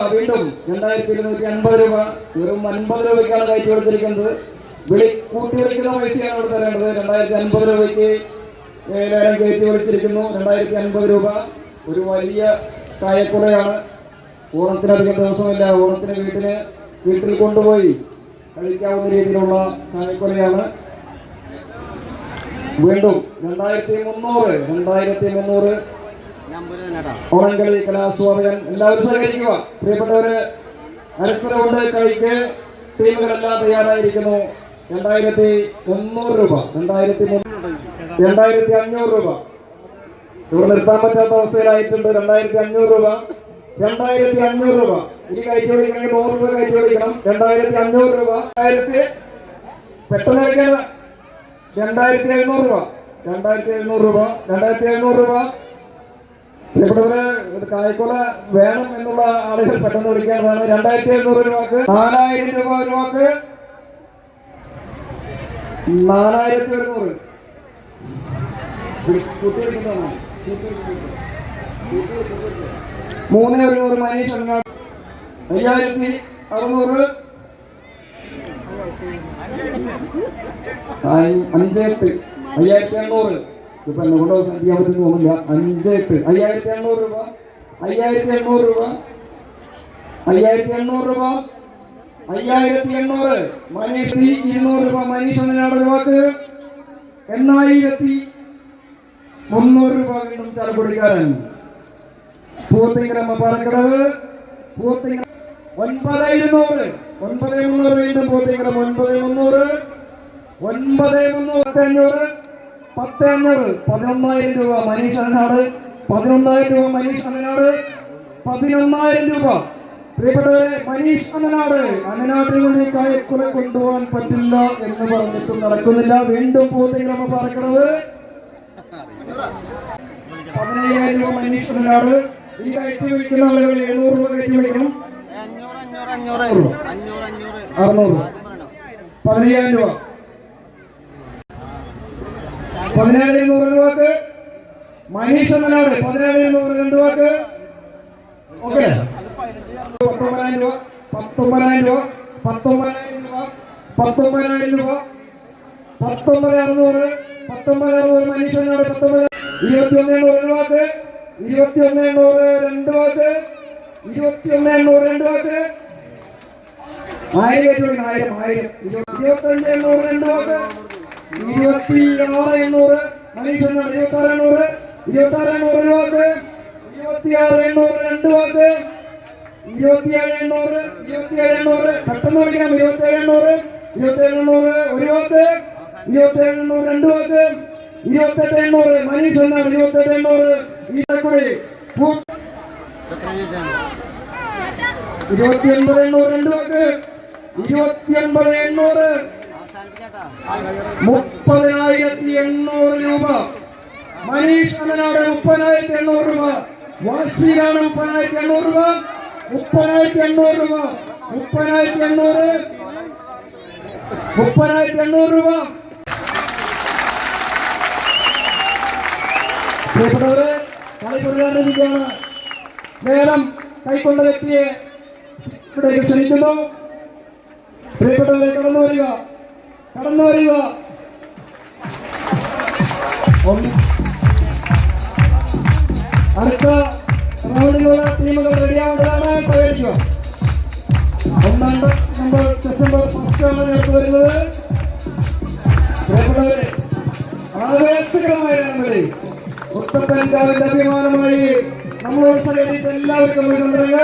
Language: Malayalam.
വീണ്ടും 2250 രൂപ വെറും 50 രൂപയ്ക്കാണ് കയറ്റി കൊടുത്തിരിക്കുന്നത്. കൂട്ടി വിളിക്കുന്ന പൈസയാണ് ഇവിടെ തരേണ്ടത്. 2050 രൂപയ്ക്ക് ലേലം കയറ്റി കൊടുത്തിരിക്കുന്നു. 2050 രൂപ ഒരു വലിയ കായക്കുറയാണ്. ഓണത്തിനധികം ദിവസമില്ല. ഓണത്തിന് വീട്ടിൽ കൊണ്ടുപോയി കഴിക്കാവുന്ന രീതിയിലുള്ള കായക്കുറയാണ്. വീണ്ടും 2300 ഓണംകളി കലാസ്വാദകൻ എല്ലാവരും സഹകരിക്കുക. പ്രിയപ്പെട്ടവര് അടുത്ത കൊണ്ട് കഴിക്ക് ടീമുകളെല്ലാം തയ്യാറായിരിക്കുന്നു. 2300 രൂപ 2500 രൂപ ഇവിടെ നിർത്താൻ പറ്റാത്ത അവസ്ഥയിലായിട്ടുണ്ട്. 2500 രൂപ 2500 രൂപ ഇനി കയറ്റി പിടിക്കണമെങ്കിൽ 100 രൂപ കയറ്റി പിടിക്കണം. 2500 രൂപ പെട്ടെന്ന് എടുക്കേണ്ട 2700 രൂപ 2700 രൂപ 2700 രൂപ. പ്രിയപ്പെട്ടവര് കായക്കൊല വേണം എന്നുള്ള ആളുകൾ പെട്ടെന്ന് വിളിക്കേണ്ടതാണ്. 2700 രൂപക്ക് 4000 രൂപ രൂപക്ക് 4100 300 മനീഷ് 5600 5800 ഇപ്പൊ എന്നെ കൊണ്ട് ചെയ്യാൻ പറ്റുന്ന തോന്നില്ല. 5800 രൂപ 5800 രൂപ 5800 രൂപ 5800 മനീഷ് 200 രൂപ മനീഷ് രൂപക്ക് 8300 രൂപ വീണ്ടും ചാലക്കുടിക്കാരൻ പൂത്തിങ്കരമ്മ പാലക്കടവ് 9200 വീണ്ടും പൂത്തിങ്കരം 9300 11,000 രൂപ മനീഷ് അന്നനാട് 11,000 രൂപ മനീഷ് അന്നനാട് 11,000 രൂപ. പ്രിയപ്പെട്ടവരെ മനീഷ് അന്നനാട്ടിൽ നിന്ന് കായക്കുല കൊണ്ടുപോകാൻ പറ്റില്ല എന്ന് പറഞ്ഞിട്ടും നടക്കുന്നില്ല. വീണ്ടും പൂത്തിങ്കരമ്മ പാലക്കടവ് 15,000 രൂപ മനീഷ് അന്നനാട്. ഈ കയറ്റി വിളിക്കുന്ന ആളുകൾ 700 രൂപ കയറ്റി വിളിക്കണം. 600 15,000 രൂപ 17,100 രൂപക്ക് മനീഷ് അന്നനാട് 17,100 2 രൂപക്ക്. ഓക്കെ 19,000 രൂപ 19,000 രൂപ 19,000 രൂപ 19,000 രൂപ 19,600 മനീഷ് അന്നനാട് 21,800 രൂപക്ക് 21,800 2 രൂപക്ക് 21,800 2 രൂപക്ക് 1000 25,800 2 രൂപക്ക് 26,800 മനീഷ് അന്നനാട് 26,800 26,800 രൂപക്ക് 26,800 2 രൂപക്ക് 27,800 പെട്ടെന്ന് വിളിക്കണം. 27,800 27,800 1 രൂപക്ക് 27,800 2 രൂപക്ക് 28,800 മനീഷ് അന്നനാട് 28,800 ഈ കൂടി 29,800 2 രൂപക്ക് 29,800 30,800 രൂപ മനീഷ് അന്നനാട് 30,800 രൂപ. വാക്സിനാണ് 30,800 രൂപ 30,800 രൂപ 30,800 രൂപ. പ്രിയപ്പെട്ടവരെ കളി പുനരാരംഭിക്കുകയാണ്. ലേലം കൈക്കൊണ്ട വ്യക്തിയെ ഇവിടേക്ക് ക്ഷണിക്കുന്നു. പ്രിയപ്പെട്ടവരെ കടന്നു വരിക. അടുത്ത റൗണ്ടിലുള്ള ടീമുകൾ റെഡിയാവേണ്ടതാണ്. സഹകരിക്കുക. 1 നമ്പർ സെപ്റ്റംബർ 1 ആണ് നേരിട്ട് വരുന്നത്. പ്രിയപ്പെട്ടവരെ ആവേശകരമായ കളി മുത്തപ്പൻകാവിന്റെ അഭിമാനമായി നമ്മളോട് സഹകരിച്ച എല്ലാവർക്കും നിറഞ്ഞ